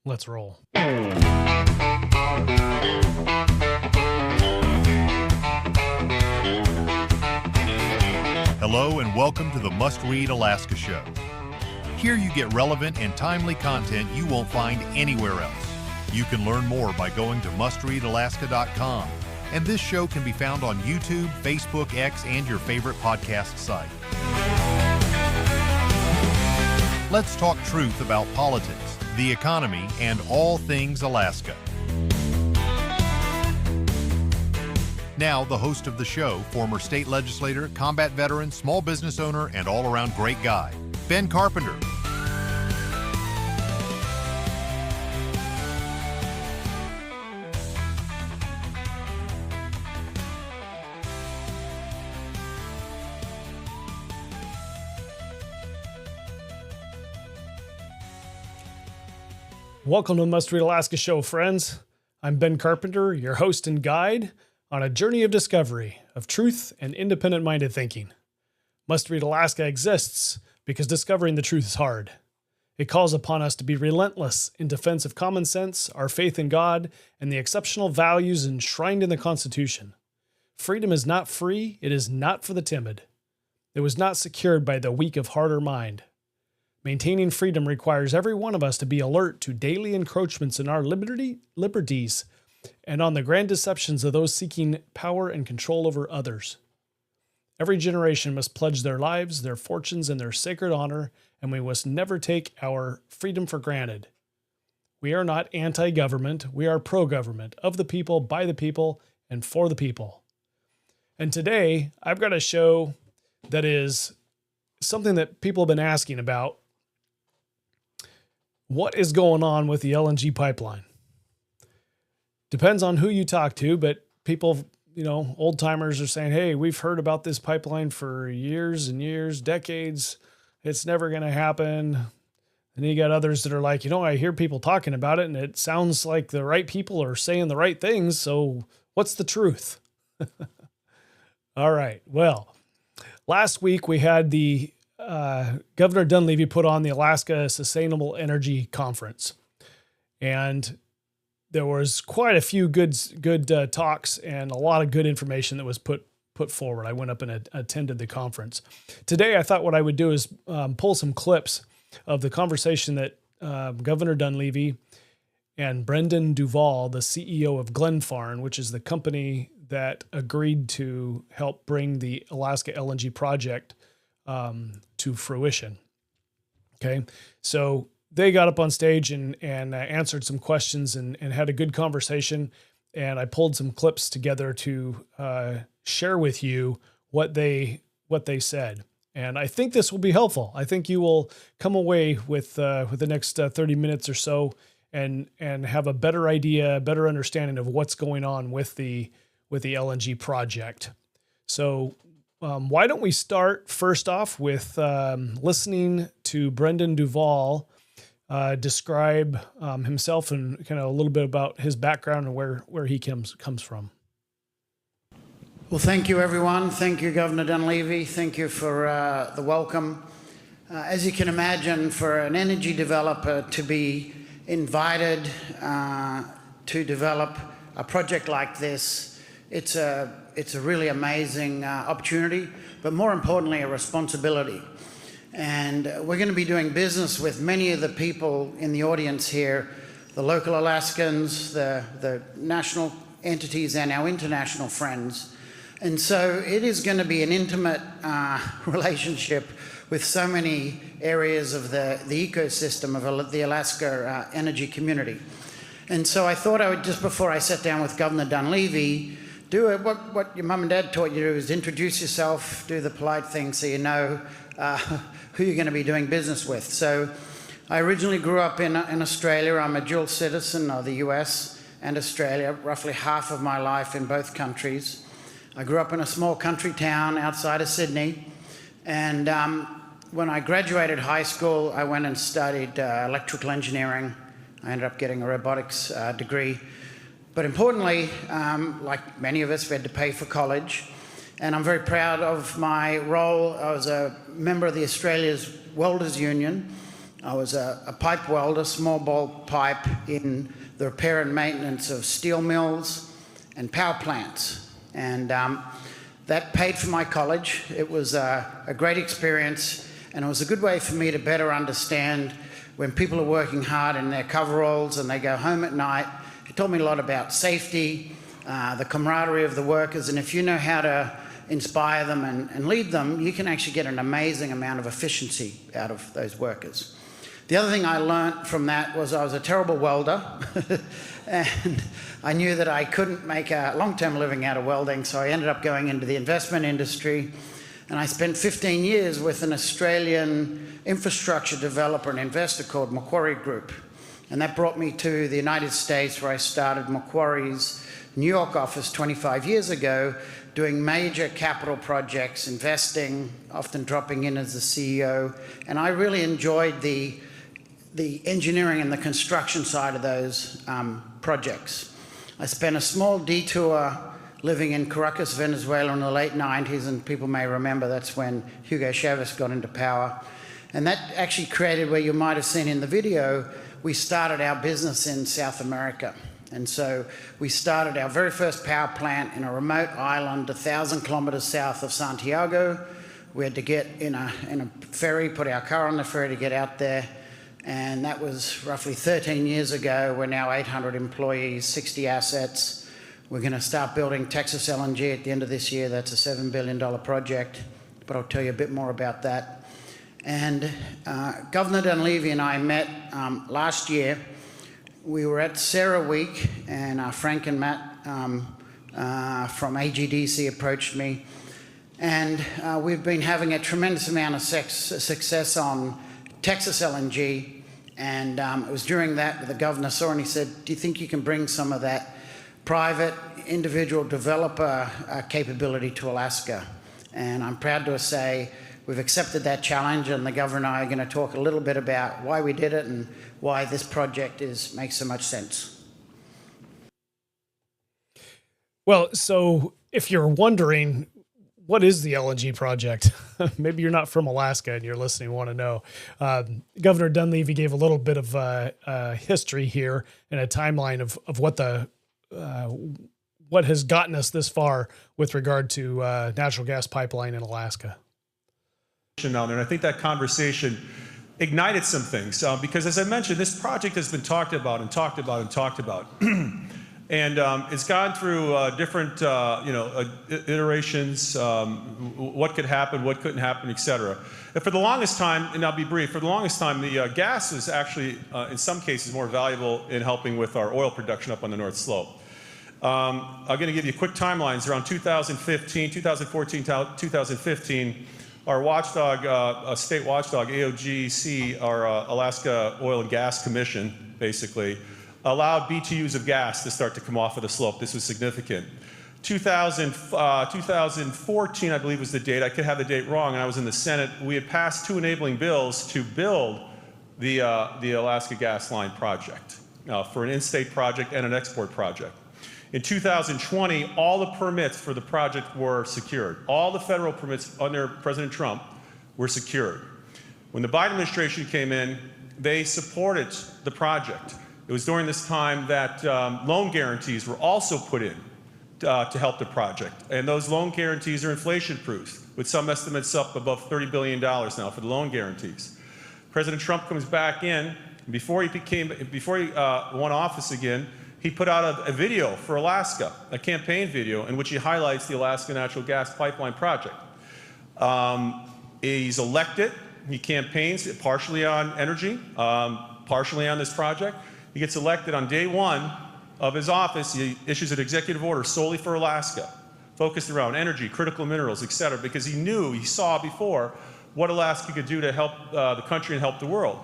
Let's roll. Hello and welcome to the Must Read Alaska Show. Here you get relevant and timely content you won't find anywhere else. You can learn more by going to mustreadalaska.com, and this show can be found on YouTube, Facebook, X, and your favorite podcast site. Let's talk truth about politics, the economy, and all things Alaska. Now, the host of the show, former state legislator, combat veteran, small business owner, and all-around great guy, Ben Carpenter. Welcome to the Must Read Alaska Show, friends. I'm Ben Carpenter, your host and guide on a journey of discovery, of truth and independent-minded thinking. Must Read Alaska exists because discovering the truth is hard. It calls upon us to be relentless in defense of common sense, our faith in God, and the exceptional values enshrined in the Constitution. Freedom is not free, it is not for the timid. It was not secured by the weak of heart or mind. Maintaining freedom requires every one of us to be alert to daily encroachments in our liberties and on the grand deceptions of those seeking power and control over others. Every generation must pledge their lives, their fortunes, and their sacred honor, and we must never take our freedom for granted. We are not anti-government, we are pro-government, of the people, by the people, and for the people. And today, I've got a show that is something that people have been asking about. What is going on with the LNG pipeline? Depends on who you talk to, but people, old timers are saying, hey, we've heard about this pipeline for years and years, decades. It's never going to happen. And you got others that are like, I hear people talking about it and it sounds like the right people are saying the right things. So what's the truth? All right. Well, last week we had the Governor Dunleavy put on the Alaska Sustainable Energy Conference. And there was quite a few good talks and a lot of good information that was put forward. I went up and attended the conference. Today, I thought what I would do is pull some clips of the conversation that Governor Dunleavy and Brendan Duvall, the CEO of Glenfarne, which is the company that agreed to help bring the Alaska LNG project to fruition. Okay, so they got up on stage and answered some questions and had a good conversation. And I pulled some clips together to share with you what they said. And I think this will be helpful. I think you will come away with the next 30 minutes or so and have a better idea, better understanding of what's going on with the LNG project. So why don't we start first off with listening to Brendan Duvall describe himself and kind of a little bit about his background and where he comes from. Well, thank you, everyone. Thank you, Governor Dunleavy. Thank you for the welcome. As you can imagine, for an energy developer to be invited to develop a project like this, it's a really amazing opportunity, but more importantly, a responsibility. And we're going to be doing business with many of the people in the audience here, the local Alaskans, the national entities, and our international friends. And so it is going to be an intimate relationship with so many areas of the ecosystem of the Alaska energy community. And so I thought I would, just before I sat down with Governor Dunleavy, do what your mum and dad taught you to do, is introduce yourself, do the polite thing so you know who you're going to be doing business with. So I originally grew up in Australia. I'm a dual citizen of the US and Australia, roughly half of my life in both countries. I grew up in a small country town outside of Sydney. And when I graduated high school, I went and studied electrical engineering. I ended up getting a robotics degree. But importantly, like many of us, we had to pay for college. And I'm very proud of my role. I was a member of the Australia's Welders Union, I was a pipe welder, small bore pipe, in the repair and maintenance of steel mills and power plants. And that paid for my college. It was a great experience, and it was a good way for me to better understand when people are working hard in their coveralls and they go home at night. It taught me a lot about safety, the camaraderie of the workers, and if you know how to inspire them and lead them, you can actually get an amazing amount of efficiency out of those workers. The other thing I learned from that was I was a terrible welder, and I knew that I couldn't make a long-term living out of welding, so I ended up going into the investment industry, and I spent 15 years with an Australian infrastructure developer and investor called Macquarie Group. And that brought me to the United States, where I started Macquarie's New York office 25 years ago, doing major capital projects, investing, often dropping in as the CEO. And I really enjoyed the engineering and the construction side of those projects. I spent a small detour living in Caracas, Venezuela in the late 90s, and people may remember that's when Hugo Chavez got into power. And that actually created, where you might have seen in the video, we started our business in South America. And so we started our very first power plant in a remote island 1,000 kilometers south of Santiago. We had to get in a ferry, put our car on the ferry to get out there. And that was roughly 13 years ago. We're now 800 employees, 60 assets. We're going to start building Texas LNG at the end of this year. That's a $7 billion project, but I'll tell you a bit more about that. And Governor Dunleavy and I met last year. We were at Sarah Week, and Frank and Matt from AGDC approached me. And we've been having a tremendous amount of success on Texas LNG. And it was during that the governor saw, and he said, do you think you can bring some of that private individual developer capability to Alaska? And I'm proud to say we've accepted that challenge, and the governor and I are going to talk a little bit about why we did it and why this project makes so much sense. Well, so if you're wondering, what is the LNG project? Maybe you're not from Alaska and you're listening and want to know. Governor Dunleavy gave a little bit of history here and a timeline of what has gotten us this far with regard to natural gas pipeline in Alaska. And I think that conversation ignited some things because, as I mentioned, this project has been talked about and talked about and talked about. And it's gone through different iterations, what could happen, what couldn't happen, et cetera. And for the longest time, and I'll be brief, for the longest time, the gas was actually, in some cases, more valuable in helping with our oil production up on the North Slope. I'm going to give you quick timelines. Around 2014, 2015, our watchdog, state watchdog, AOGC, our Alaska Oil and Gas Commission, basically, allowed BTUs of gas to start to come off of the slope. This was significant. 2014, I believe, was the date. I could have the date wrong, and I was in the Senate. We had passed 2 enabling bills to build the Alaska Gas Line project for an in-state project and an export project. In 2020, all the permits for the project were secured. All the federal permits under President Trump were secured. When the Biden administration came in, they supported the project. It was during this time that loan guarantees were also put in to help the project. And those loan guarantees are inflation-proof, with some estimates up above $30 billion now for the loan guarantees. President Trump comes back in. Before he won office again, he put out a video for Alaska, a campaign video in which he highlights the Alaska Natural Gas Pipeline project. He's elected. He campaigns partially on energy, partially on this project. He gets elected on day 1 of his office. He issues an executive order solely for Alaska, focused around energy, critical minerals, et cetera, because he saw before what Alaska could do to help the country and help the world.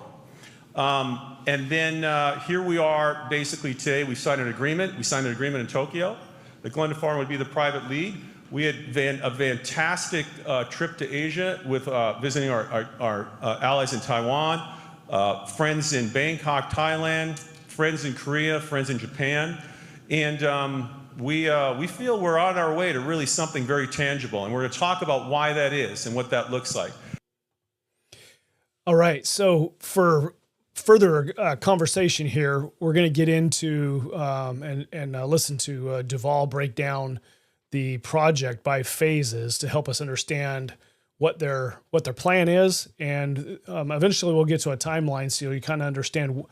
And then here we are basically today. We signed an agreement. We signed an agreement in Tokyo that Glenfarne would be the private lead. We had a fantastic trip to Asia with visiting our allies in Taiwan, friends in Bangkok, Thailand, friends in Korea, friends in Japan. And we feel we're on our way to really something very tangible. And we're going to talk about why that is and what that looks like. All right. So for further conversation here, we're going to get into and listen to Duvall break down the project by phases to help us understand what their plan is, and eventually we'll get to a timeline so you kind of understand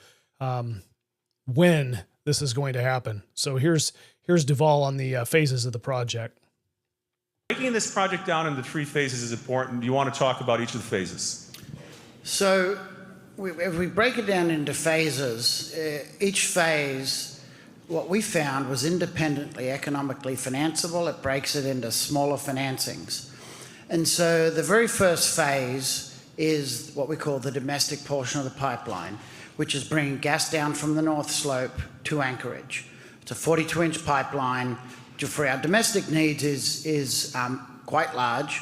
when this is going to happen. So here's Duvall on the phases of the project. Breaking this project down into 3 phases is important. You want to talk about each of the phases? So if we break it down into phases, each phase, what we found was independently economically financeable. It breaks it into smaller financings. And so the very first phase is what we call the domestic portion of the pipeline, which is bringing gas down from the North Slope to Anchorage. It's a 42-inch pipeline, which for our domestic needs is quite large,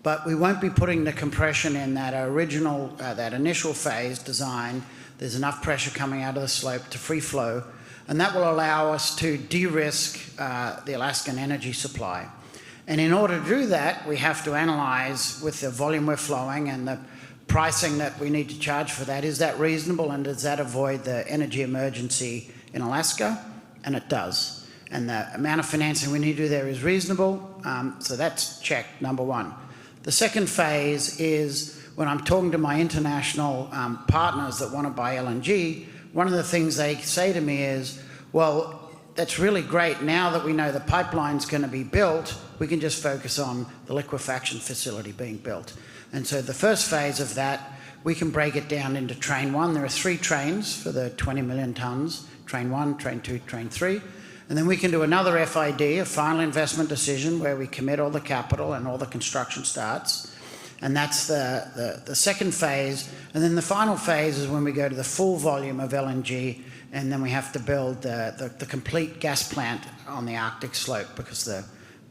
but we won't be putting the compression in that original, that initial phase design. There's enough pressure coming out of the slope to free flow, and that will allow us to de-risk the Alaskan energy supply. And in order to do that, we have to analyze with the volume we're flowing and the pricing that we need to charge for that. Is that reasonable, and does that avoid the energy emergency in Alaska? And it does. And the amount of financing we need to do there is reasonable. So that's check number one. The second phase is when I'm talking to my international partners that want to buy LNG, one of the things they say to me is, well, that's really great. Now that we know the pipeline's going to be built, we can just focus on the liquefaction facility being built. And so the first phase of that, we can break it down into train 1. There are 3 trains for the 20 million tons, train 1, train 2, train 3. And then we can do another FID, a final investment decision, where we commit all the capital and all the construction starts. And that's the second phase. And then the final phase is when we go to the full volume of LNG, and then we have to build the complete gas plant on the Arctic slope, because the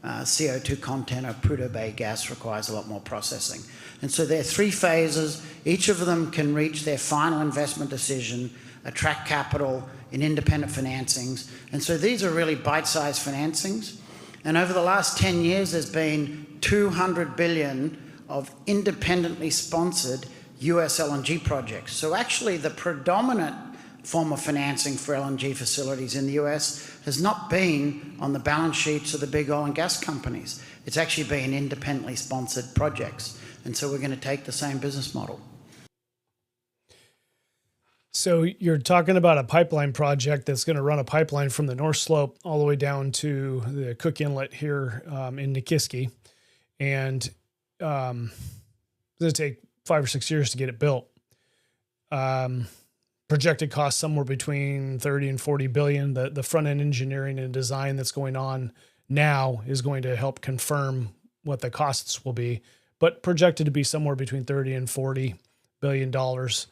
CO2 content of Prudhoe Bay gas requires a lot more processing. And so there are 3 phases. Each of them can reach their final investment decision, attract capital in independent financings. And so these are really bite-sized financings. And over the last 10 years, there's been $200 billion of independently sponsored US LNG projects. So actually the predominant form of financing for LNG facilities in the US has not been on the balance sheets of the big oil and gas companies. It's actually been independently sponsored projects. And so we're going to take the same business model. So you're talking about a pipeline project that's going to run a pipeline from the North Slope all the way down to the Cook Inlet here in Nikiski. And it's going to take 5 or 6 years to get it built. Projected cost somewhere between 30 and 40 billion. The front end engineering and design that's going on now is going to help confirm what the costs will be, but projected to be somewhere between 30 and 40 billion dollars.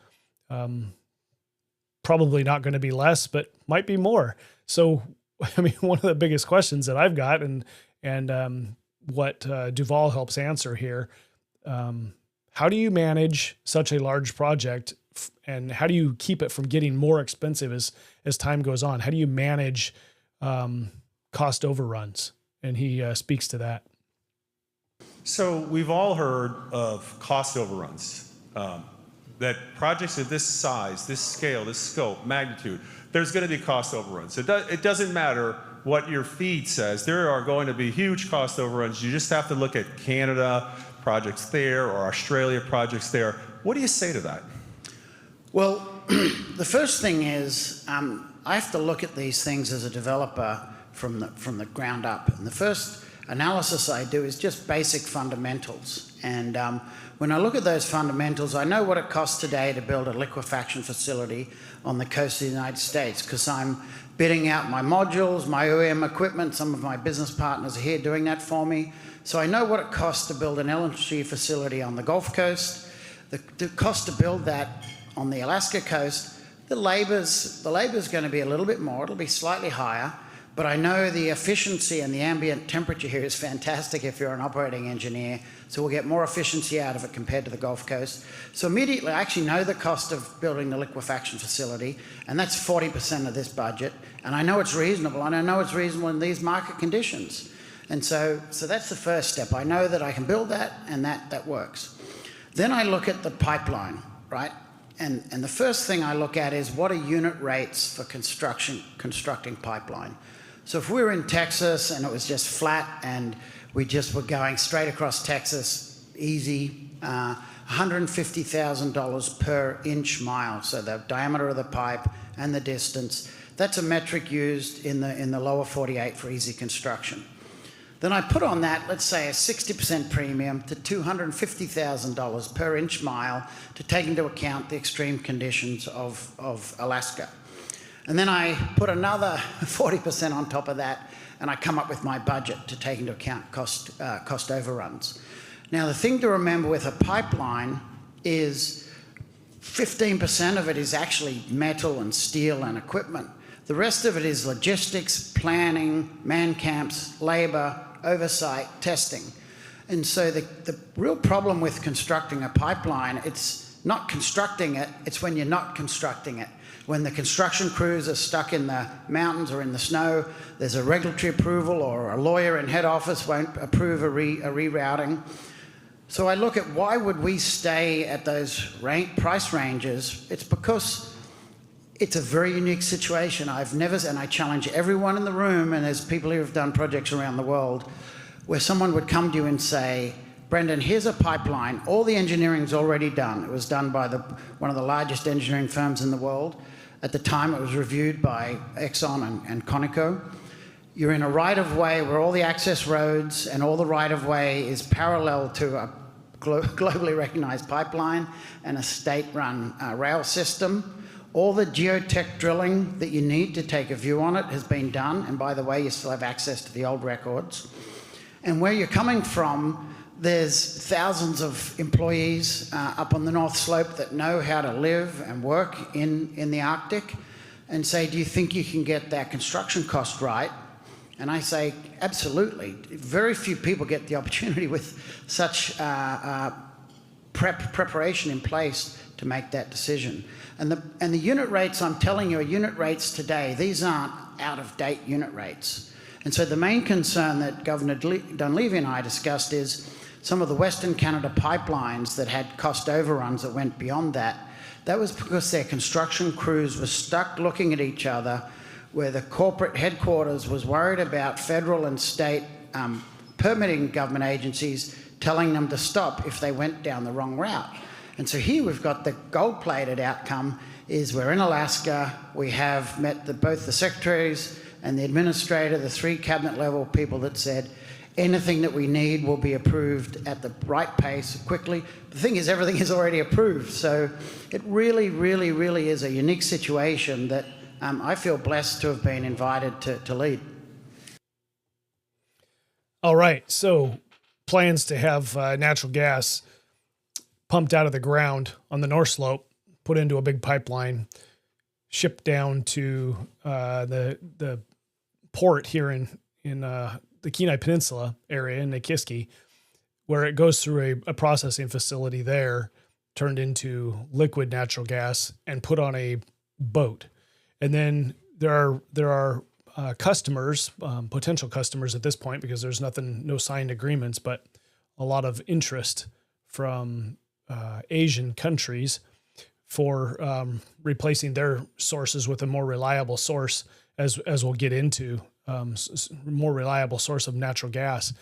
Probably not going to be less, but might be more. So, I mean, one of the biggest questions that I've got, and what Duvall helps answer here, how do you manage such a large project, and how do you keep it from getting more expensive as time goes on? How do you manage cost overruns? And he speaks to that. So we've all heard of cost overruns. That projects of this size, this scale, this scope, magnitude, there's going to be cost overruns. It doesn't matter what your feed says. There are going to be huge cost overruns. You just have to look at Canada projects there or Australia projects there. What do you say to that? Well, the first thing is I have to look at these things as a developer from the ground up. And the first analysis I do is just basic fundamentals. And when I look at those fundamentals, I know what it costs today to build a liquefaction facility on the coast of the United States, because I'm bidding out my modules, my OEM equipment. Some of my business partners are here doing that for me. So I know what it costs to build an LNG facility on the Gulf Coast, the cost to build that on the Alaska coast. The labor's going to be a little bit more. It'll be slightly higher. But I know the efficiency and the ambient temperature here is fantastic if you're an operating engineer. So we'll get more efficiency out of it compared to the Gulf Coast. So immediately I actually know the cost of building the liquefaction facility, and that's 40% of this budget. And I know it's reasonable, and I know it's reasonable in these market conditions. And so that's the first step. I know that I can build that, and that works. Then I look at the pipeline. right? And the first thing I look at is what are unit rates for constructing pipeline. So if we were in Texas and it was just flat and we just were going straight across Texas, easy, $150,000 per inch mile, so the diameter of the pipe and the distance. That's a metric used in the lower 48 for easy construction. Then I put on that, let's say, a 60% premium to $250,000 per inch mile to take into account the extreme conditions of Alaska. And then I put another 40% on top of that, and I come up with my budget to take into account cost overruns. Now, the thing to remember with a pipeline is 15% of it is actually metal and steel and equipment. The rest of it is logistics, planning, man camps, labor, oversight, testing. And so the real problem with constructing a pipeline, it's not constructing it, it's when you're not constructing it. When the construction crews are stuck in the mountains or in the snow, there's a regulatory approval or a lawyer in head office won't approve a rerouting. So I look at why would we stay at those price ranges. It's because it's a very unique situation. And I challenge everyone in the room, and there's people who have done projects around the world, where someone would come to you and say, Brendan, here's a pipeline. All the engineering's already done. It was done by one of the largest engineering firms in the world. At the time, it was reviewed by Exxon and Conoco. You're in a right-of-way where all the access roads and all the right-of-way is parallel to a globally recognized pipeline and a state-run rail system. All the geotech drilling that you need to take a view on it has been done. And by the way, you still have access to the old records. And where you're coming from, there's thousands of employees up on the North Slope that know how to live and work in the Arctic, and say, do you think you can get that construction cost right? And I say, absolutely. Very few people get the opportunity with such preparation in place to make that decision. And the unit rates I'm telling you are unit rates today. These aren't out-of-date unit rates. And so the main concern that Governor Dunleavy and I discussed is some of the Western Canada pipelines that had cost overruns that went beyond that. That was because their construction crews were stuck looking at each other, where the corporate headquarters was worried about federal and state permitting government agencies telling them to stop if they went down the wrong route. And so here we've got the gold-plated outcome is we're in Alaska, we have met both the secretaries and the administrator, the 3 cabinet level people that said anything that we need will be approved at the right pace quickly. The thing is, everything is already approved. So it really, really, really is a unique situation that I feel blessed to have been invited to lead. All right. So plans to have natural gas pumped out of the ground on the North Slope, put into a big pipeline, shipped down to the port here in the Kenai Peninsula area in Nikiski, where it goes through a processing facility there, turned into liquid natural gas and put on a boat. And then there are customers, potential customers at this point, because there's no signed agreements, but a lot of interest from Asian countries for replacing their sources with a more reliable source, as we'll get into, more reliable source of natural gas.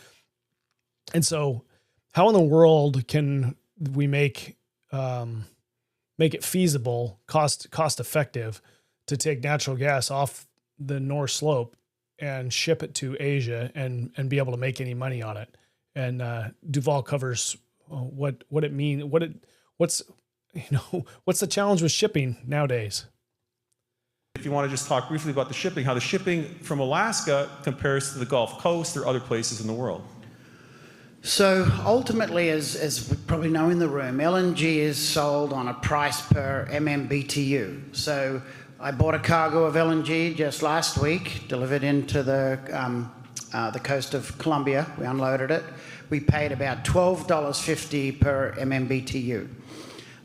And so how in the world can we make it feasible, cost effective to take natural gas off the North Slope and ship it to Asia and be able to make any money on it? And Duvall covers what it means, what's the challenge with shipping nowadays? If you want to just talk briefly about the shipping, how the shipping from Alaska compares to the Gulf Coast or other places in the world. So ultimately, as we probably know in the room, LNG is sold on a price per MMBTU. So I bought a cargo of LNG just last week, delivered into the coast of Colombia. We unloaded it. We paid about $12.50 per MMBTU.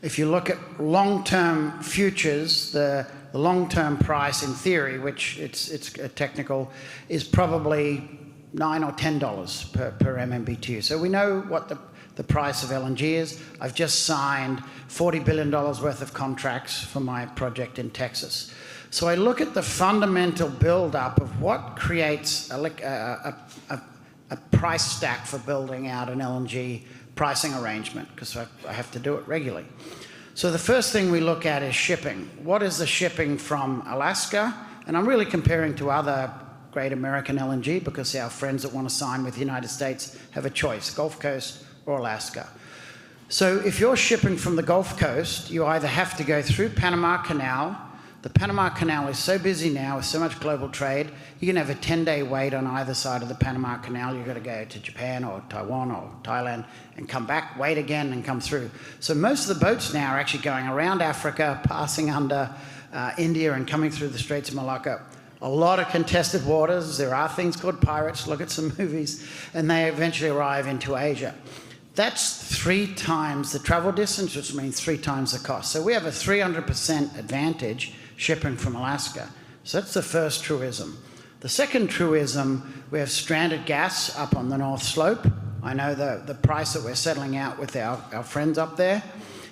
If you look at long-term futures, the long-term price in theory, which it's technical, is probably $9 or $10 per MMBTU. So we know what the the price of LNG is. I've just signed $40 billion worth of contracts for my project in Texas. So I look at the fundamental build-up of what creates a price stack for building out an LNG pricing arrangement, because I have to do it regularly. So the first thing we look at is shipping. What is the shipping from Alaska? And I'm really comparing to other great American LNG, because our friends that want to sign with the United States have a choice, Gulf Coast or Alaska. So if you're shipping from the Gulf Coast, you either have to go through Panama Canal. The Panama Canal is so busy now with so much global trade, you can have a 10-day wait on either side of the Panama Canal. You've got to go to Japan or Taiwan or Thailand and come back, wait again and come through. So most of the boats now are actually going around Africa, passing under India and coming through the Straits of Malacca. A lot of contested waters. There are things called pirates, look at some movies, and they eventually arrive into Asia. That's 3 times the travel distance, which means 3 times the cost. So we have a 300% advantage shipping from Alaska. So that's the first truism. The second truism, we have stranded gas up on the North Slope. I know the price that we're settling out with our friends up there.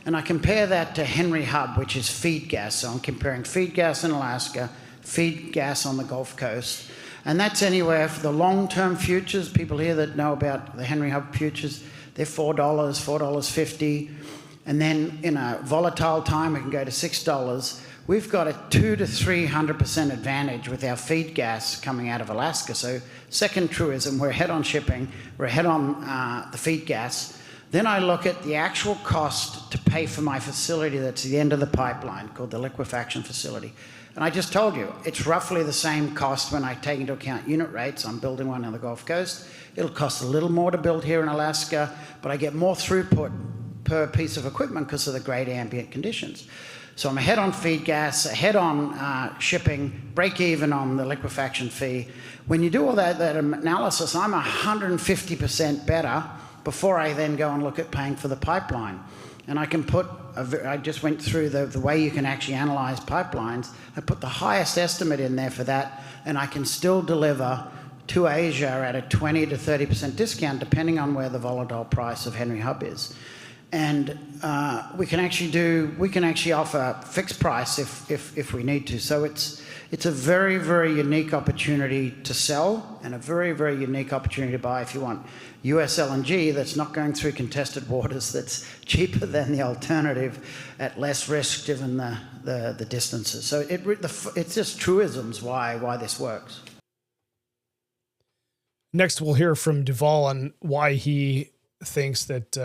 And I compare that to Henry Hub, which is feed gas. So I'm comparing feed gas in Alaska, feed gas on the Gulf Coast. And that's anywhere for the long-term futures. People here that know about the Henry Hub futures, they're $4, $4.50. And then in a volatile time, it can go to $6. We've got a 200 to 300% advantage with our feed gas coming out of Alaska. So second truism, we're ahead on shipping, we're ahead on the feed gas. Then I look at the actual cost to pay for my facility that's at the end of the pipeline, called the liquefaction facility. And I just told you, it's roughly the same cost when I take into account unit rates. I'm building one on the Gulf Coast. It'll cost a little more to build here in Alaska, but I get more throughput per piece of equipment because of the great ambient conditions. So I'm ahead on feed gas, ahead on shipping, break even on the liquefaction fee. When you do all that analysis, I'm 150% better before I then go and look at paying for the pipeline. And I can put, I just went through the way you can actually analyze pipelines. I put the highest estimate in there for that, and I can still deliver to Asia at a 20 to 30% discount, depending on where the volatile price of Henry Hub is. And we can actually offer fixed price if we need to. So it's a very, very unique opportunity to sell, and a very, very unique opportunity to buy if you want US LNG that's not going through contested waters, that's cheaper than the alternative at less risk given the distances. So it's just truisms why this works. Next, we'll hear from Duvall on why he thinks that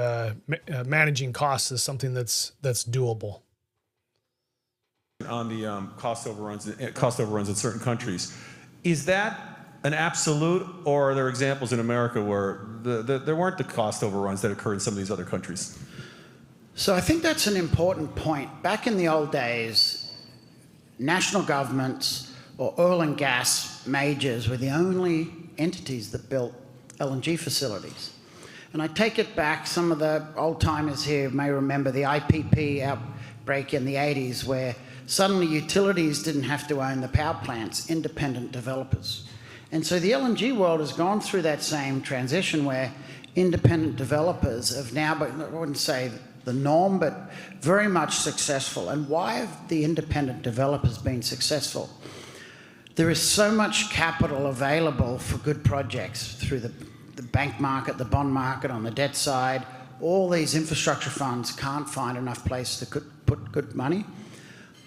managing costs is something that's doable. On the cost overruns in certain countries, is that an absolute, or are there examples in America where there weren't the cost overruns that occur in some of these other countries? So I think that's an important point. Back in the old days, national governments or oil and gas majors were the only entities that built LNG facilities. And I take it back, some of the old timers here may remember the IPP outbreak in the 80s, where suddenly utilities didn't have to own the power plants, independent developers. And so the LNG world has gone through that same transition where independent developers have now, but I wouldn't say the norm, but very much successful. And why have the independent developers been successful? There is so much capital available for good projects through the bank market, the bond market, on the debt side. All these infrastructure funds can't find enough place to put good money.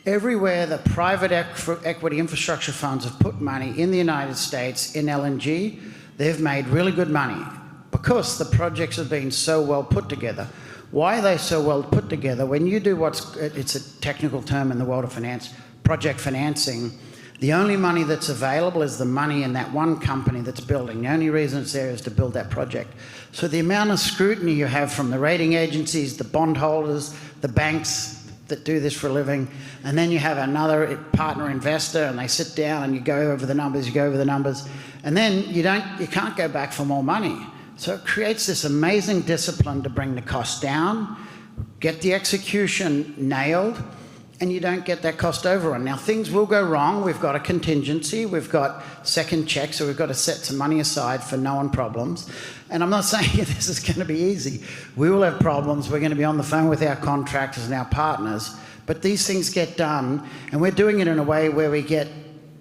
Everywhere the private equity infrastructure funds have put money in the United States in LNG, they've made really good money because the projects have been so well put together. Why are they so well put together? When you do it's a technical term in the world of finance, project financing, the only money that's available is the money in that one company that's building. The only reason it's there is to build that project. So the amount of scrutiny you have from the rating agencies, the bondholders, the banks that do this for a living, and then you have another partner investor and they sit down and you go over the numbers, and then you can't go back for more money. So it creates this amazing discipline to bring the cost down, get the execution nailed, and you don't get that cost overrun. Now, things will go wrong. We've got a contingency. We've got second checks, so we've got to set some money aside for known problems. And I'm not saying this is going to be easy. We will have problems. We're going to be on the phone with our contractors and our partners. But these things get done, and we're doing it in a way where we get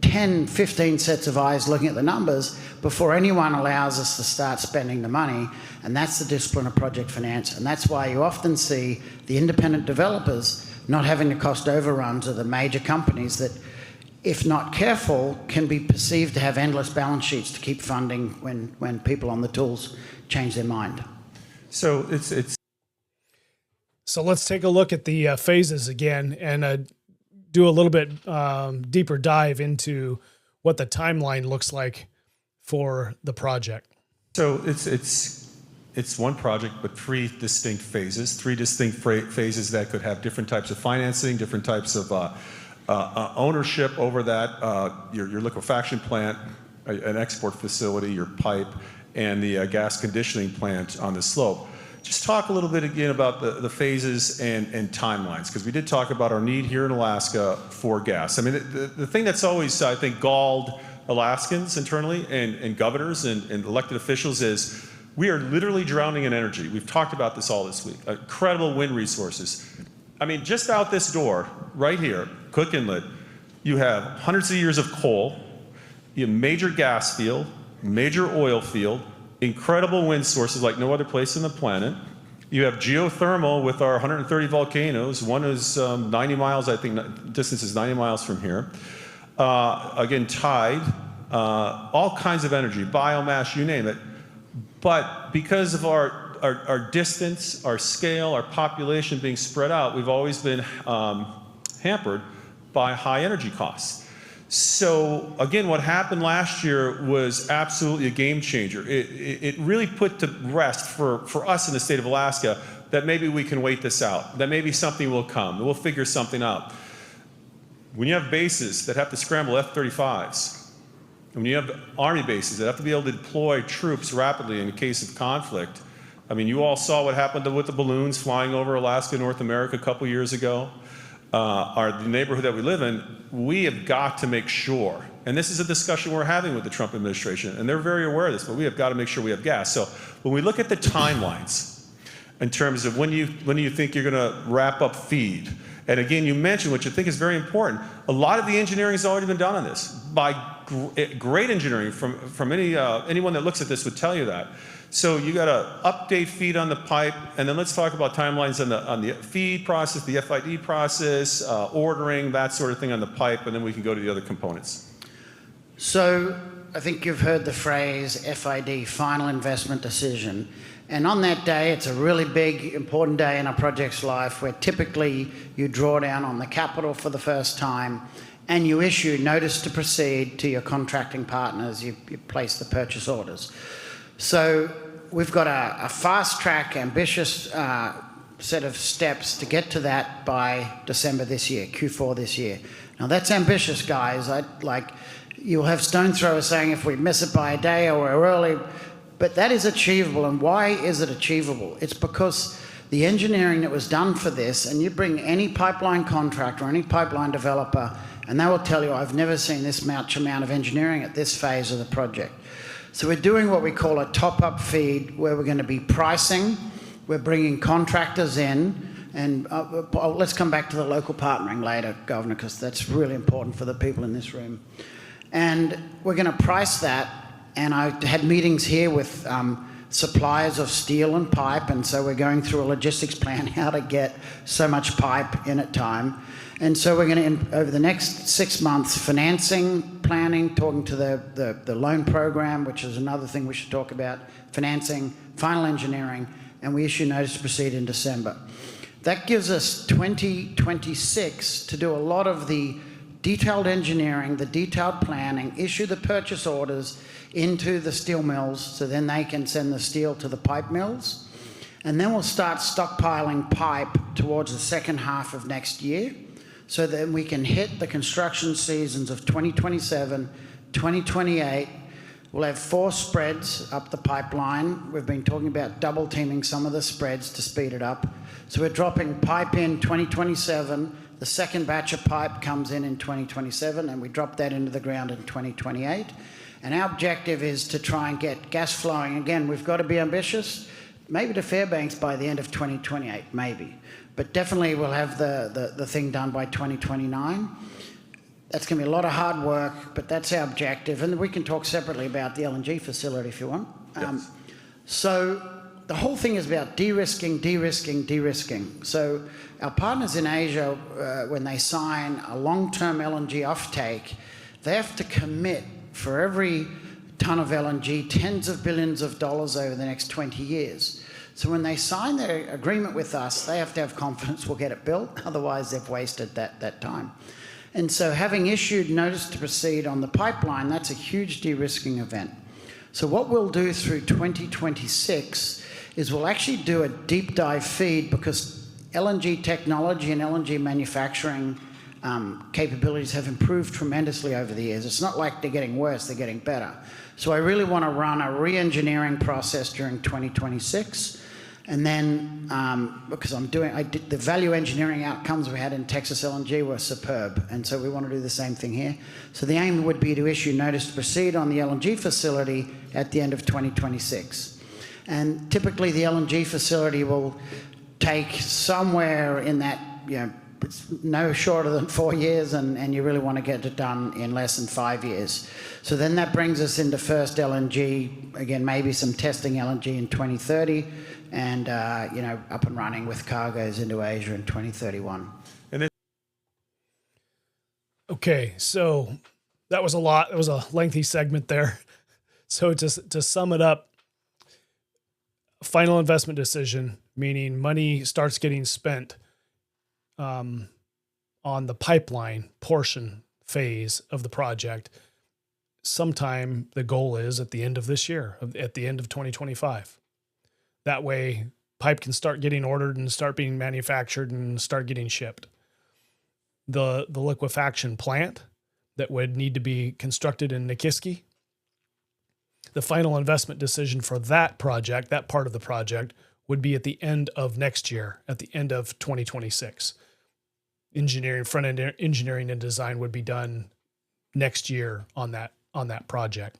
10, 15 sets of eyes looking at the numbers before anyone allows us to start spending the money. And that's the discipline of project finance. And that's why you often see the independent developers not having the cost overruns of the major companies that, if not careful, can be perceived to have endless balance sheets to keep funding when people on the tools change their mind. So So let's take a look at the phases again and do a little bit deeper dive into what the timeline looks like for the project. So it's one project, but three distinct phases, phases that could have different types of financing, different types of ownership over that, your liquefaction plant, an export facility, your pipe, and the gas conditioning plant on the slope. Just talk a little bit again about the phases and timelines, because we did talk about our need here in Alaska for gas. I mean, the thing that's always, I think, galled Alaskans internally and governors and elected officials is we are literally drowning in energy. We've talked about this all this week. Incredible wind resources. I mean, just out this door, right here, Cook Inlet, you have hundreds of years of coal, you have major gas field, major oil field, incredible wind sources like no other place on the planet. You have geothermal with our 130 volcanoes. One is 90 miles, I think, distance is 90 miles from here. Again, tide, all kinds of energy, biomass, you name it. But because of our distance, our scale, our population being spread out, we've always been hampered by high energy costs. So again, what happened last year was absolutely a game changer. It really put to rest for us in the state of Alaska that maybe we can wait this out, that maybe something will come, that we'll figure something out. When you have bases that have to scramble F-35s, when you have Army bases that have to be able to deploy troops rapidly in the case of conflict, I mean, you all saw what happened with the balloons flying over Alaska, North America a couple years ago. The neighborhood that we live in, we have got to make sure, and this is a discussion we're having with the Trump administration, and they're very aware of this, but we have got to make sure we have gas. So when we look at the timelines in terms of when you think you're going to wrap up FEED, and again, you mentioned, which I think is very important, a lot of the engineering has already been done on this by great engineering from anyone that looks at this would tell you that. So you got to update FEED on the pipe, and then let's talk about timelines on the FEED process, the FID process, ordering, that sort of thing on the pipe, and then we can go to the other components. So I think you've heard the phrase FID, Final Investment Decision. And on that day, it's a really big, important day in a project's life where typically you draw down on the capital for the first time and you issue notice to proceed to your contracting partners. You place the purchase orders. So we've got a fast-track, ambitious set of steps to get to that by December this year, Q4 this year. Now that's ambitious, guys. You'll have stone throwers saying if we miss it by a day or we're early, but that is achievable. And why is it achievable? It's because the engineering that was done for this, and you bring any pipeline contractor or any pipeline developer, and they will tell you, I've never seen this much amount of engineering at this phase of the project. So we're doing what we call a top-up FEED, where we're going to be pricing, we're bringing contractors in, and let's come back to the local partnering later, Governor, because that's really important for the people in this room. And we're going to price that, and I had meetings here with suppliers of steel and pipe, and so we're going through a logistics plan, how to get so much pipe in at time. And so we're going to, over the next 6 months, financing, planning, talking to the loan program, which is another thing we should talk about, financing, final engineering, and we issue notice to proceed in December. That gives us 2026 to do a lot of the detailed engineering, the detailed planning, issue the purchase orders into the steel mills, so then they can send the steel to the pipe mills. And then we'll start stockpiling pipe towards the second half of next year, so that we can hit the construction seasons of 2027, 2028 We'll have 4 spreads up the pipeline. We've been talking about double teaming some of the spreads to speed it up. So we're dropping pipe in 2027. The second batch of pipe comes in 2027, and we drop that into the ground in 2028. And our objective is to try and get gas flowing. Again, we've got to be ambitious. Maybe to Fairbanks by the end of 2028, maybe. But definitely we'll have the thing done by 2029. That's going to be a lot of hard work, but that's our objective. And we can talk separately about the LNG facility if you want. Yes. So the whole thing is about de-risking, de-risking, de-risking. So our partners in Asia, when they sign a long-term LNG offtake, they have to commit for every ton of LNG tens of billions of dollars over the next 20 years. So when they sign their agreement with us, they have to have confidence we'll get it built, otherwise they've wasted that time. And so having issued notice to proceed on the pipeline, that's a huge de-risking event. So what we'll do through 2026 is we'll actually do a deep dive feed, because LNG technology and LNG manufacturing capabilities have improved tremendously over the years. It's not like they're getting worse, they're getting better. So I really want to run a re-engineering process during 2026. And then, because the value engineering outcomes we had in Texas LNG were superb. And so we want to do the same thing here. So the aim would be to issue notice to proceed on the LNG facility at the end of 2026. And typically the LNG facility will take somewhere in that, it's no shorter than 4 years, and you really want to get it done in less than 5 years. So then that brings us into first LNG, again, maybe some testing LNG in 2030, and up and running with cargoes into Asia in 2031. Okay, so that was a lot. It was a lengthy segment there. So to sum it up, final investment decision, meaning money starts getting spent on the pipeline portion phase of the project. Sometime the goal is at the end of this year, at the end of 2025. That way pipe can start getting ordered and start being manufactured and start getting shipped. The liquefaction plant that would need to be constructed in Nikiski, the final investment decision for that project, that part of the project, would be at the end of next year, at the end of 2026. Front-end engineering and design would be done next year on that project.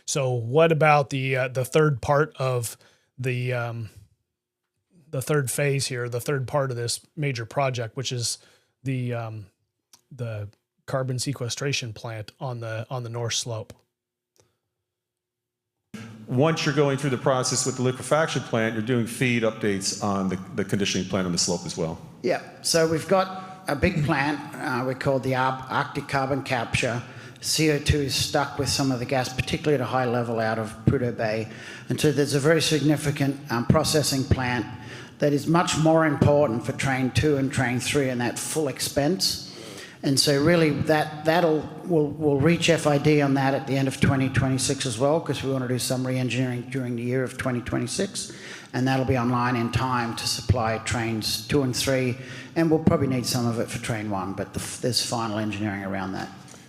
So what about the third part of the third phase here, the third part of this major project, which is the carbon sequestration plant on the North Slope? Once you're going through the process with the liquefaction plant, you're doing feed updates on the conditioning plant on the slope as well. Yeah, so we've got a big plant we call the Arctic carbon capture. CO2 is stuck with some of the gas, particularly at a high level out of Prudhoe Bay. And so there's a very significant processing plant that is much more important for Train 2 and Train 3 and that full expense. And so really we'll reach FID on that at the end of 2026 as well, because we want to do some re-engineering during the year of 2026. And that'll be online in time to supply Trains 2 and 3. And we'll probably need some of it for Train 1, but there's final engineering around that.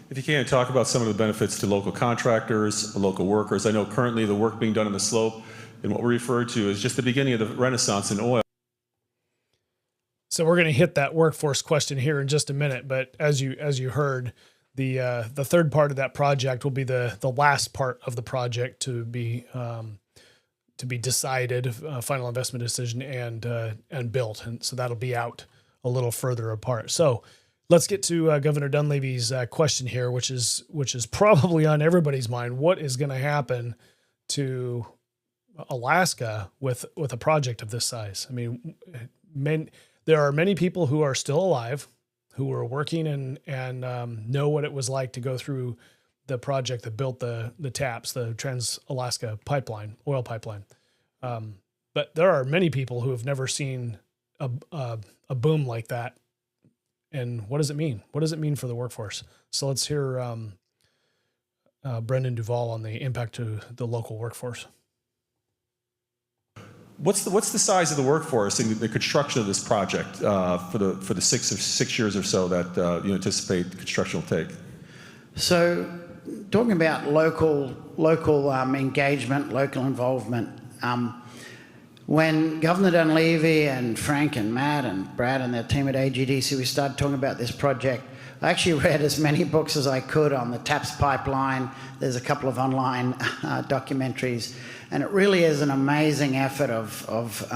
If you can, talk about some of the benefits to local contractors, local workers. I know currently the work being done on the slope and what we refer to is just the beginning of the renaissance in oil. So we're going to hit that workforce question here in just a minute, but as you heard, the third part of that project will be the last part of the project to be decided, final investment decision and built, and so that'll be out a little further apart. So let's get to Governor Dunleavy's question here, which is probably on everybody's mind. What is going to happen to Alaska with a project of this size? I mean, there are many people who are still alive, who are working and know what it was like to go through the project that built the TAPS, the Trans-Alaska Pipeline, oil pipeline. But there are many people who have never seen a boom like that. And what does it mean? What does it mean for the workforce? So let's hear Brendan Duvall on the impact to the local workforce. What's the size of the workforce in the construction of this project for the 6 years or so that you anticipate construction will take? So talking about local engagement, local involvement. When Governor Dunleavy and Frank and Matt and Brad and their team at AGDC, we started talking about this project, I actually read as many books as I could on the TAPS pipeline. There's a couple of online documentaries, and it really is an amazing effort of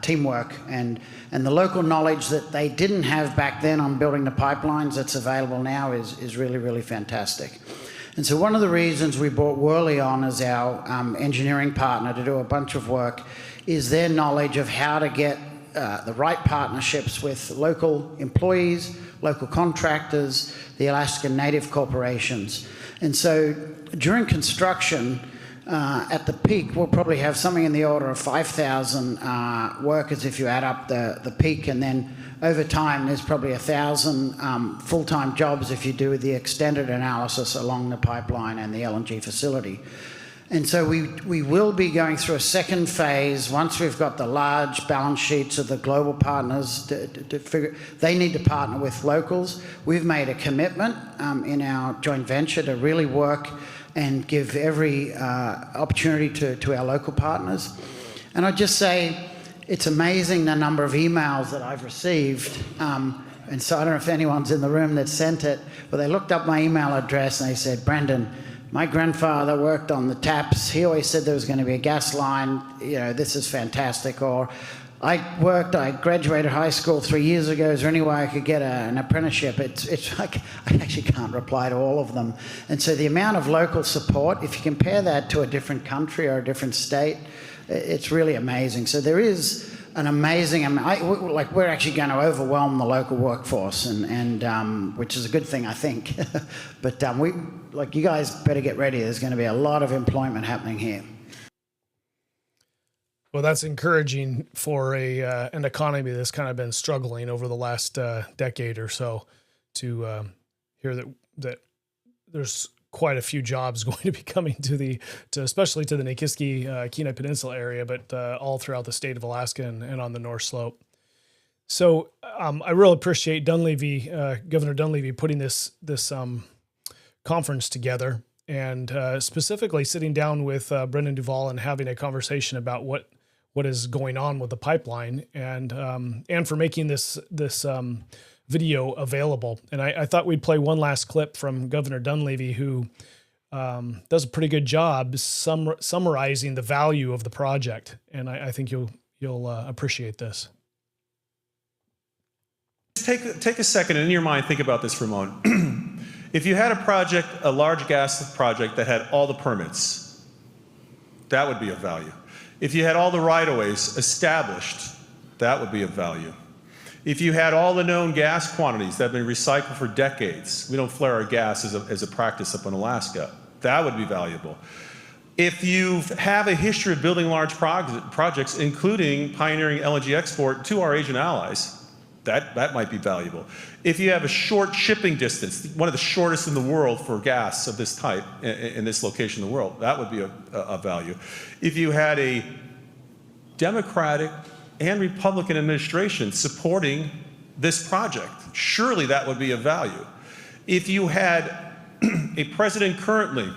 teamwork and the local knowledge that they didn't have back then on building the pipelines that's available now is really, really fantastic. And so one of the reasons we brought Worley on as our engineering partner to do a bunch of work is their knowledge of how to get the right partnerships with local employees, local contractors, the Alaskan Native corporations. And so during construction, at the peak, we'll probably have something in the order of 5,000 workers if you add up the peak, and then over time there's probably 1,000 full-time jobs if you do the extended analysis along the pipeline and the LNG facility. And so we will be going through a second phase once we've got the large balance sheets of the global partners to figure. They need to partner with locals. We've made a commitment in our joint venture to really work and give every opportunity to our local partners. And I'd just say it's amazing the number of emails that I've received. And so I don't know if anyone's in the room that sent it, but they looked up my email address and they said, Brendan, my grandfather worked on the TAPS. He always said there was going to be a gas line. You know, this is fantastic. Or I graduated high school 3 years ago. Is there any way I could get an apprenticeship? It's like, I actually can't reply to all of them. And so the amount of local support, if you compare that to a different country or a different state, it's really amazing. So there is an amazing amount, like we're actually going to overwhelm the local workforce, and which is a good thing, I think. But you guys better get ready. There's going to be a lot of employment happening here. Well, that's encouraging for an economy that's kind of been struggling over the last decade or so to hear that there's quite a few jobs going to be coming especially to the Nikiski, Kenai Peninsula area, but all throughout the state of Alaska and on the North Slope. So I really appreciate Dunleavy, Governor Dunleavy, putting this conference together, and specifically sitting down with Brendan Duvall and having a conversation about what is going on with the pipeline, and for making this video available. And I thought we'd play one last clip from Governor Dunleavy, who does a pretty good job summarizing the value of the project. And I think you'll appreciate this. Take a second and in your mind think about this for a moment. If you had a large gas project that had all the permits, that would be of value. If you had all the right-of-ways established, that would be of value. If you had all the known gas quantities that have been recycled for decades, we don't flare our gas as a practice up in Alaska, that would be valuable. If you have a history of building large projects, including pioneering LNG export to our Asian allies, that might be valuable. If you have a short shipping distance, one of the shortest in the world for gas of this type in this location in the world, that would be of value. If you had a Democratic and Republican administration supporting this project, surely that would be of value. If you had a president currently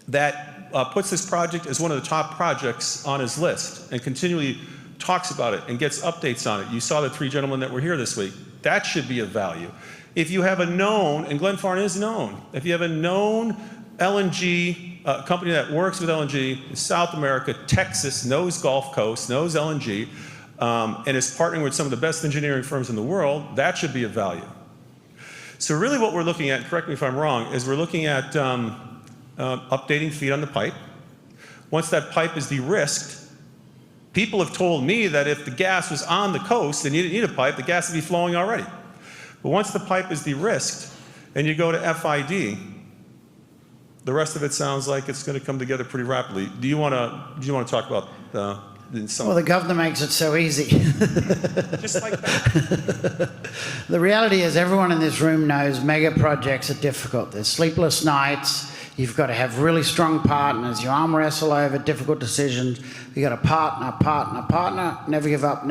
that puts this project as one of the top projects on his list and continually talks about it and gets updates on it. You saw the three gentlemen that were here this week. That should be of value. If you have a known, and Glenfarne is known, if you have a known LNG company that works with LNG in South America, Texas, knows Gulf Coast, knows LNG, and is partnering with some of the best engineering firms in the world, that should be of value. So really what we're looking at, correct me if I'm wrong, is we're looking at updating feet on the pipe. Once that pipe is de-risked, people have told me that if the gas was on the coast and you didn't need a pipe, the gas would be flowing already. But once the pipe is de-risked and you go to FID, the rest of it sounds like it's going to come together pretty rapidly. Do you want to talk about Well, the governor makes it so easy. Just like that. The reality is everyone in this room knows mega projects are difficult. There's sleepless nights. You've got to have really strong partners. You arm wrestle over difficult decisions. You've got to partner, never give up,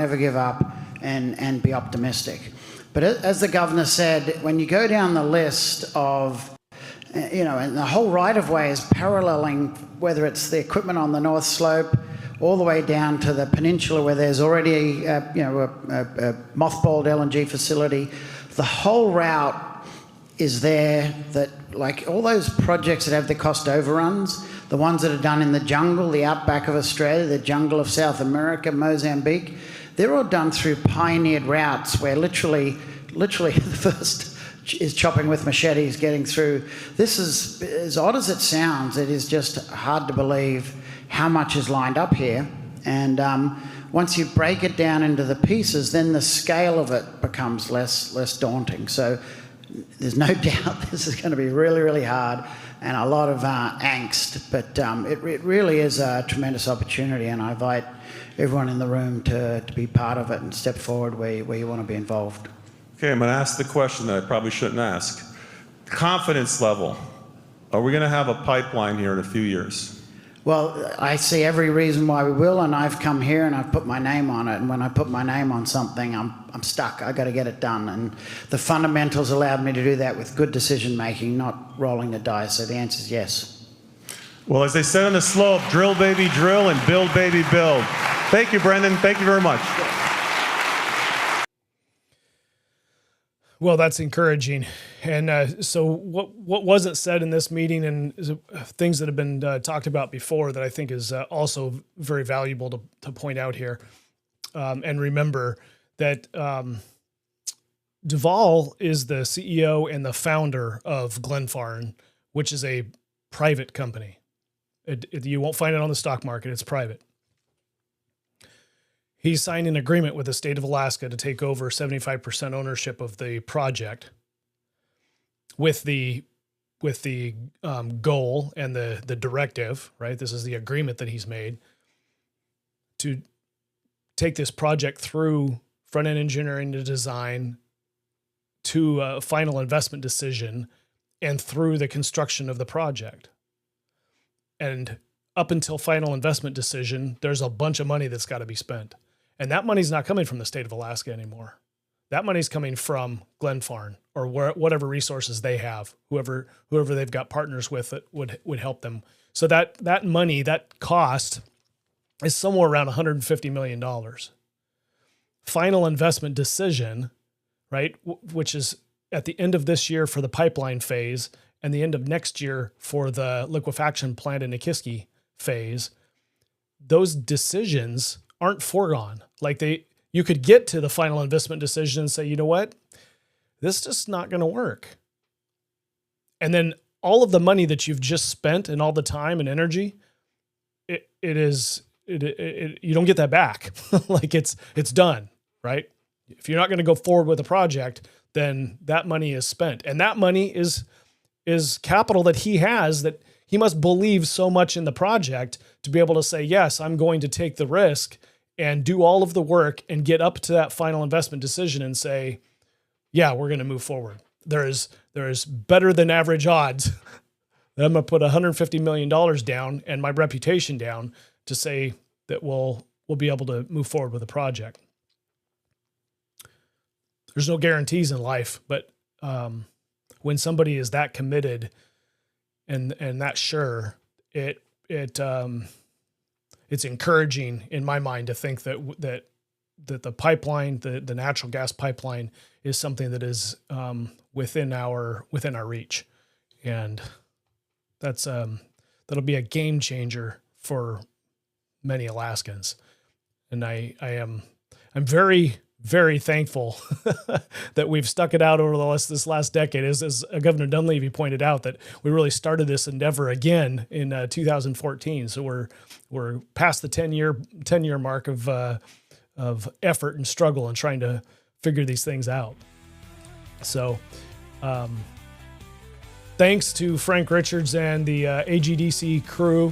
and be optimistic. But as the governor said, when you go down the list of and the whole right-of-way is paralleling, whether it's the equipment on the north slope all the way down to the peninsula where there's already a mothballed LNG facility. The whole route is there, that like all those projects that have the cost overruns, the ones that are done in the jungle, the outback of Australia, the jungle of South America, Mozambique, they're all done through pioneered routes where literally the first is chopping with machetes getting through. This is, as odd as it sounds, it is just hard to believe how much is lined up here. And once you break it down into the pieces, then the scale of it becomes less daunting. So there's no doubt this is going to be really, really hard and a lot of angst, but it really is a tremendous opportunity, and I invite everyone in the room to be part of it and step forward where you want to be involved. Okay, I'm going to ask the question that I probably shouldn't ask. Confidence level. Are we going to have a pipeline here in a few years? Well, I see every reason why we will, and I've come here and I've put my name on it, and when I put my name on something, I'm stuck. I've got to get it done, and the fundamentals allowed me to do that with good decision making, not rolling the dice, so the answer is yes. Well, as they said on the slope, drill baby drill and build baby build. Thank you, Brendan. Thank you very much. Well, that's encouraging. And so what wasn't said in this meeting, and things that have been talked about before that I think is also very valuable to point out here. And remember that Duvall is the CEO and the founder of Glenfarne, which is a private company. You won't find it on the stock market. It's private. He signed an agreement with the state of Alaska to take over 75% ownership of the project, with the goal and the directive, right? This is the agreement that he's made to take this project through front-end engineering to design to a final investment decision and through the construction of the project. And up until final investment decision, there's a bunch of money that's got to be spent. And that money's not coming from the state of Alaska anymore. That money's coming from Glenfarne or whatever resources they have, whoever they've got partners with that would help them. So that money, that cost, is somewhere around $150 million. Final investment decision, right, which is at the end of this year for the pipeline phase and the end of next year for the liquefaction plant in Nikiski phase, those decisions aren't foregone. Like you could get to the final investment decision and say, you know what, this is just not going to work. And then all of the money that you've just spent and all the time and energy, you don't get that back. Like it's done, right? If you're not going to go forward with a project, then that money is spent. And that money is capital that he has, that he must believe so much in the project to be able to say, yes, I'm going to take the risk and do all of the work and get up to that final investment decision and say, yeah, we're going to move forward. There's better than average odds that I'm going to put $150 million down and my reputation down to say that we'll be able to move forward with the project. There's no guarantees in life, but when somebody is that committed and that sure, it's encouraging in my mind to think that the pipeline, the natural gas pipeline, is something that is within our reach, and that'll be a game changer for many Alaskans. And I'm very, very thankful that we've stuck it out over this last decade. As Governor Dunleavy pointed out, that we really started this endeavor again in 2014. So we're past the 10-year mark of effort and struggle and trying to figure these things out. So thanks to Frank Richards and the AGDC crew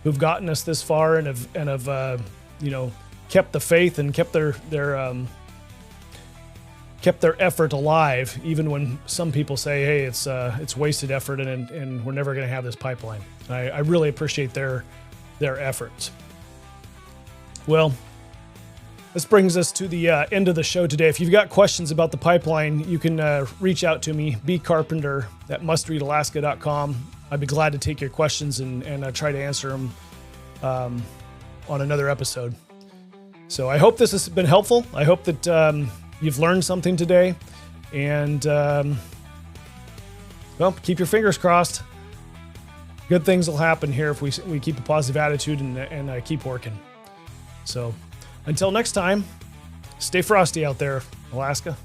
who've gotten us this far and have kept the faith and kept their effort alive, even when some people say, hey, it's wasted effort and we're never going to have this pipeline. I really appreciate their efforts. Well, This brings us to the end of the show today. If you've got questions about the pipeline, you can reach out to me, bcarpenter at mustreadalaska.com. I'd be glad to take your questions and try to answer them on another episode. So I hope this has been helpful. I hope that you've learned something today. And, well, keep your fingers crossed. Good things will happen here if we keep a positive attitude and keep working. So until next time, stay frosty out there, Alaska.